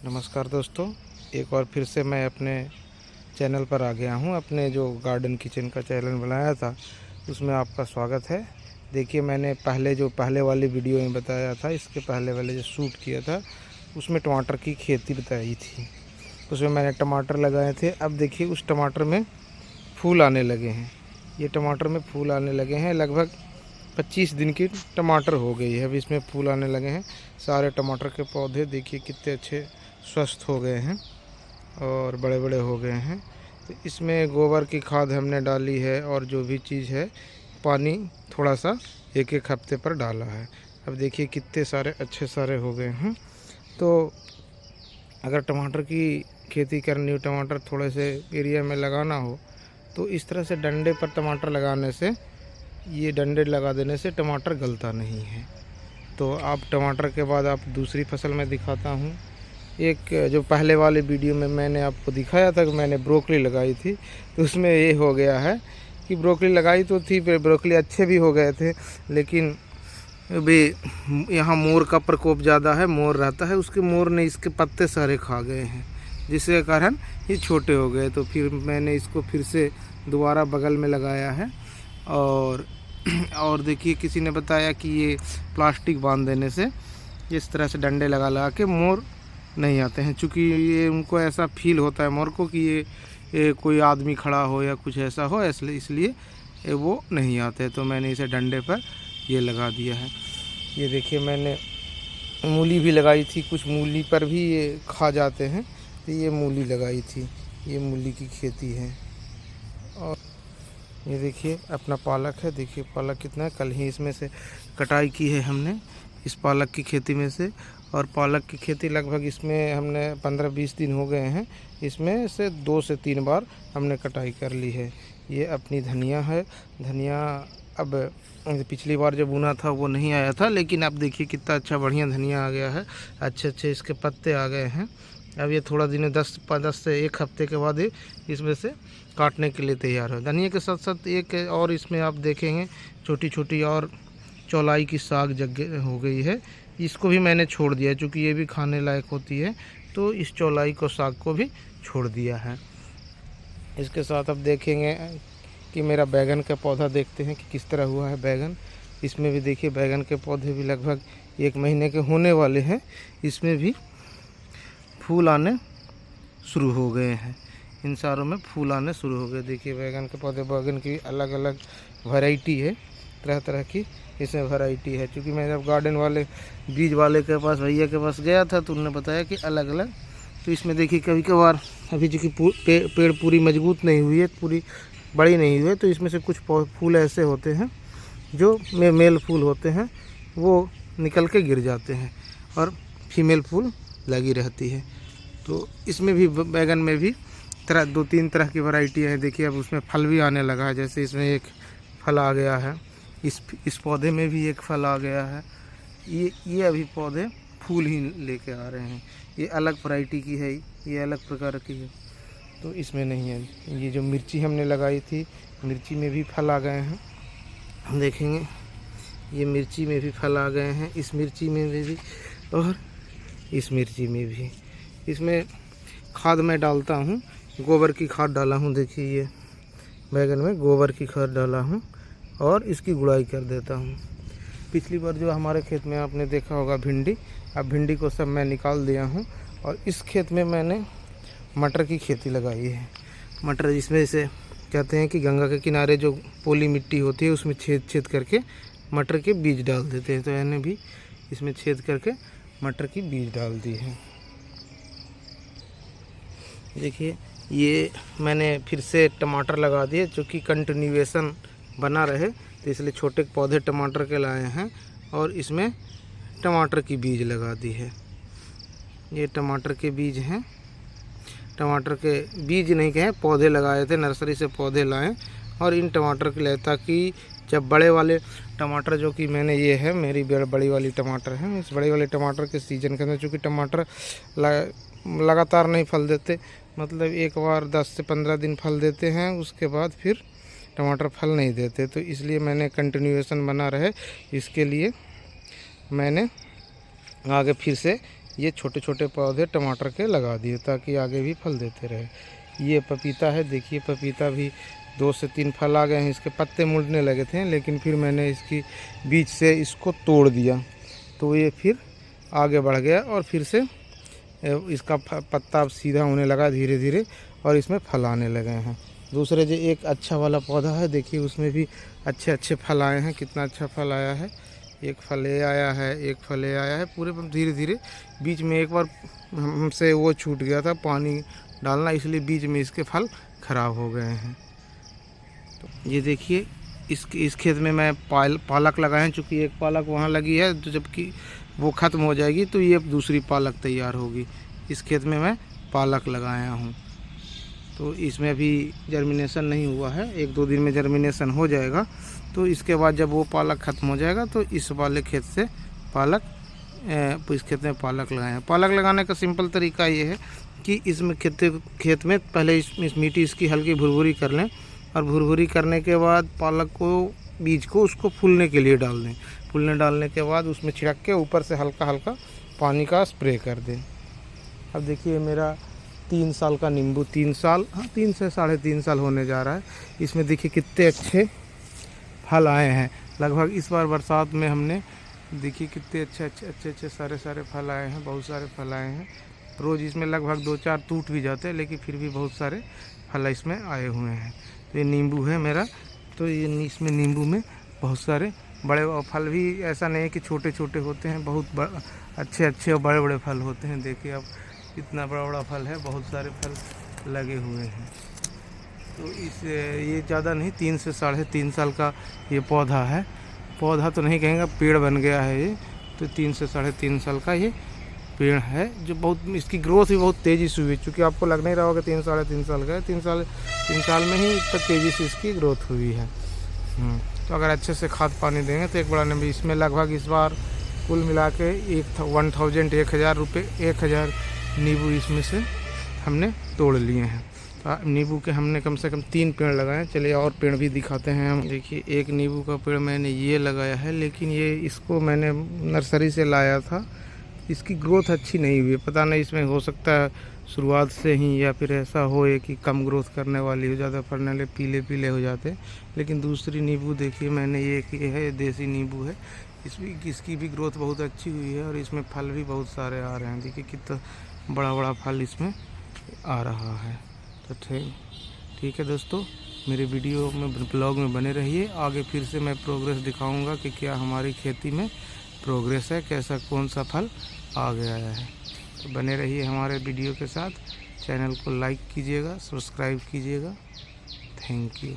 नमस्कार दोस्तों, एक बार फिर से मैं अपने चैनल पर आ गया हूं। अपने जो गार्डन किचन का चैनल बनाया था उसमें आपका स्वागत है। देखिए, मैंने पहले वाली वीडियो में बताया था, इसके पहले वाले जो शूट किया था उसमें टमाटर की खेती बताई थी। उसमें मैंने टमाटर लगाए थे। अब देखिए उस टमाटर में फूल आने लगे हैं। ये टमाटर में फूल आने लगे हैं। लगभग 25 दिन की टमाटर हो गई है। अब इसमें फूल आने लगे हैं। सारे टमाटर के पौधे देखिए कितने अच्छे स्वस्थ हो गए हैं और बड़े बड़े हो गए हैं। तो इसमें गोबर की खाद हमने डाली है और जो भी चीज़ है पानी थोड़ा सा एक एक हफ्ते पर डाला है। अब देखिए कितने सारे अच्छे सारे हो गए हैं। तो अगर टमाटर की खेती करनी हो, टमाटर थोड़े से एरिया में लगाना हो, तो इस तरह से डंडे पर टमाटर लगाने से, ये डंडे लगा देने से टमाटर गलता नहीं है। तो आप टमाटर के बाद आप दूसरी फसल में दिखाता हूँ। एक जो पहले वाले वीडियो में मैंने आपको दिखाया था कि मैंने ब्रोकली लगाई थी, तो उसमें ये हो गया है कि ब्रोकली लगाई तो थी, ब्रोकली अच्छे भी हो गए थे, लेकिन अभी यहाँ मोर का प्रकोप ज़्यादा है। मोर रहता है, उसके मोर ने इसके पत्ते सारे खा गए हैं, जिसके कारण ये छोटे हो गए। तो फिर मैंने इसको फिर से दोबारा बगल में लगाया है। और देखिए किसी ने बताया कि ये प्लास्टिक बांध देने से इस तरह से डंडे लगा लगा के मोर नहीं आते हैं, चूँकि ये उनको ऐसा फील होता है मोर को कि ये कोई आदमी खड़ा हो या कुछ ऐसा हो, इसलिए वो नहीं आते। तो मैंने इसे डंडे पर ये लगा दिया है। ये देखिए मैंने मूली भी लगाई थी, कुछ मूली पर भी ये खा जाते हैं, तो ये मूली लगाई थी, ये मूली की खेती है। और ये देखिए अपना पालक है, देखिए पालक कितना है। कल ही इसमें से कटाई की है हमने, इस पालक की खेती में से। और पालक की खेती लगभग इसमें हमने 15-20 दिन हो गए हैं, इसमें से 2 से 3 बार हमने कटाई कर ली है। ये अपनी धनिया है। धनिया अब पिछली बार जब बुना था वो नहीं आया था, लेकिन अब देखिए कितना अच्छा बढ़िया धनिया आ गया है। अच्छे अच्छे इसके पत्ते आ गए हैं। अब ये थोड़ा दिन 10 से 1 हफ्ते के बाद ही इसमें से काटने के लिए तैयार है। धनिया के साथ साथ एक और इसमें आप देखेंगे छोटी छोटी और चौलाई की साग जग हो गई है। इसको भी मैंने छोड़ दिया, चूँकि ये भी खाने लायक होती है, तो इस चौलाई को साग को भी छोड़ दिया है। इसके साथ अब देखेंगे कि मेरा बैगन का पौधा देखते हैं कि किस तरह हुआ है बैगन। इसमें भी देखिए बैगन के पौधे भी लगभग 1 महीने के होने वाले हैं। इसमें भी फूल आने शुरू हो गए हैं। इन सारों में फूल आने शुरू हो गए। देखिए बैगन के पौधे, बैगन की अलग अलग वैरायटी है, तरह तरह की इसमें वैरायटी है। क्योंकि मैं जब गार्डन वाले बीज वाले के पास, भैया के पास गया था, तो उन्होंने बताया कि अलग अलग। तो इसमें देखिए कभी कभार अभी जो कि पेड़ पूरी मजबूत नहीं हुई है, पूरी बड़ी नहीं हुई है, तो इसमें से कुछ फूल ऐसे होते हैं जो मेल फूल होते हैं, वो निकल के गिर जाते हैं और फीमेल फूल लगी रहती है। तो इसमें भी बैगन में भी 2-3 तरह की वैरायटी है। देखिए अब उसमें फल भी आने लगा है, जैसे इसमें एक फल आ गया है, इस पौधे में भी एक फल आ गया है। ये अभी पौधे फूल ही लेके आ रहे हैं। ये अलग वैरायटी की है, ये अलग प्रकार की है, तो इसमें नहीं है। ये जो मिर्ची हमने लगाई थी, मिर्ची में भी फल आ गए हैं। हम देखेंगे ये मिर्ची में भी फल आ गए हैं, इस मिर्ची में भी और इस मिर्ची में भी। इसमें खाद मैं डालता हूँ, गोबर की खाद डाला हूँ। देखिए ये बैगन में गोबर की खाद डाला हूँ और इसकी गुड़ाई कर देता हूँ। पिछली बार जो हमारे खेत में आपने देखा होगा भिंडी, अब भिंडी को सब मैं निकाल दिया हूँ और इस खेत में मैंने मटर की खेती लगाई है। मटर जिसमें से कहते हैं कि गंगा के किनारे जो पोली मिट्टी होती है उसमें छेद छेद करके मटर के बीज डाल देते हैं, तो मैंने भी इसमें छेद करके मटर की बीज डाल दी है। देखिए ये मैंने फिर से टमाटर लगा दिए, चूँकि कंटिन्यूएशन बना रहे, तो इसलिए छोटे पौधे टमाटर के लाए हैं और इसमें टमाटर की बीज लगा दी है। ये टमाटर के बीज हैं, टमाटर के बीज नहीं कहें, पौधे लगाए थे, नर्सरी से पौधे लाए और इन टमाटर के लिए, ताकि जब बड़े वाले टमाटर, जो कि मैंने ये है मेरी बड़ी वाली टमाटर है, इस बड़े वाले टमाटर के सीज़न के अंदर, चूँकि टमाटर लगातार नहीं फल देते, मतलब एक बार 10 से 15 दिन फल देते हैं, उसके बाद फिर टमाटर फल नहीं देते। तो इसलिए मैंने कंटिन्यूएशन बना रहे, इसके लिए मैंने आगे फिर से ये छोटे छोटे पौधे टमाटर के लगा दिए ताकि आगे भी फल देते रहे। ये पपीता है, देखिए पपीता भी 2 से 3 फल आ गए हैं। इसके पत्ते मुड़ने लगे थे, लेकिन फिर मैंने इसकी बीज से इसको तोड़ दिया तो ये फिर आगे बढ़ गया और फिर से इसका पत्ता सीधा होने लगा धीरे धीरे और इसमें फल आने लगे हैं। दूसरे जो एक अच्छा वाला पौधा है, देखिए उसमें भी अच्छे अच्छे फल आए हैं। कितना अच्छा फल आया है, एक फल ये आया है, एक फल ये आया है। पूरे धीरे धीरे बीच में एक बार हमसे वो छूट गया था पानी डालना, इसलिए बीच में इसके फल ख़राब हो गए हैं। तो ये देखिए इस खेत में मैं पालक लगाए हैं। चूँकि एक पालक वहाँ लगी है, तो जबकि वो ख़त्म हो जाएगी तो ये दूसरी पालक तैयार होगी। इस खेत में मैं पालक लगाया हूँ, तो इसमें अभी जर्मिनेशन नहीं हुआ है। 1-2 दिन में जर्मिनेशन हो जाएगा। तो इसके बाद जब वो पालक ख़त्म हो जाएगा तो इस वाले खेत से इस खेत में पालक लगाए हैं। पालक लगाने का सिंपल तरीका ये है कि इसमें खेत में पहले इस मिट्टी इसकी हल्की भुरभुरी कर लें और भुरभुरी करने के बाद पालक को बीज को उसको फूलने के लिए डाल दें। फूलने डालने के बाद उसमें छिड़क के ऊपर से हल्का हल्का पानी का स्प्रे कर दें। अब देखिए मेरा 3 साल का नींबू, 3 से 3.5 साल होने जा रहा है। इसमें देखिए कितने अच्छे फल आए हैं। लगभग इस बार बरसात में हमने देखिए कितने अच्छे सारे फल आए हैं। बहुत सारे फल आए हैं। रोज़ इसमें लगभग 2-4 टूट भी जाते हैं, लेकिन फिर भी बहुत सारे फल इसमें आए हुए हैं। तो ये नींबू है मेरा। तो ये इसमें नींबू में बहुत सारे बड़े फल भी ऐसा नहीं है कि छोटे छोटे होते हैं, बहुत अच्छे और बड़े बड़े फल होते हैं। देखिए अब इतना बड़ा फल है, बहुत सारे फल लगे हुए हैं। तो ये ज़्यादा नहीं, 3 से 3.5 साल का ये पौधा है। पौधा तो नहीं कहेंगे, पेड़ बन गया है ये। तो 3 से 3.5 साल का ये पेड़ है, जो बहुत इसकी ग्रोथ भी बहुत तेज़ी से हुई। चूँकि आपको लग नहीं रहा होगा 3-3.5 साल का है। 3 साल में ही इतना तेज़ी से इसकी ग्रोथ हुई है। तो अगर अच्छे से खाद पानी देंगे तो एक बड़ा नींबू, इसमें लगभग इस बार कुल मिला के 1,000 नींबू इसमें से हमने तोड़ लिए हैं। नींबू के हमने कम से कम 3 पेड़ लगाए हैं। चलिए और पेड़ भी दिखाते हैं हम। देखिए एक नींबू का पेड़ मैंने ये लगाया है, लेकिन इसको मैंने नर्सरी से लाया था। इसकी ग्रोथ अच्छी नहीं हुई, पता नहीं इसमें हो सकता है शुरुआत से ही, या फिर ऐसा हो कि कम ग्रोथ करने वाली हो, ज़्यादा फलने वाले पीले हो जाते। लेकिन दूसरी नींबू देखिए मैंने ये है, देसी नींबू है। इसकी भी ग्रोथ बहुत अच्छी हुई है और इसमें फल भी बहुत सारे आ रहे हैं। देखिए कितना बड़ा फल इसमें आ रहा है। तो ठीक है दोस्तों, मेरे वीडियो में ब्लॉग में बने रहिए। आगे फिर से मैं प्रोग्रेस दिखाऊंगा कि क्या हमारी खेती में प्रोग्रेस है, कैसा कौन सा फल आ गया है। तो बने रहिए हमारे वीडियो के साथ। चैनल को लाइक कीजिएगा, सब्सक्राइब कीजिएगा। Thank you.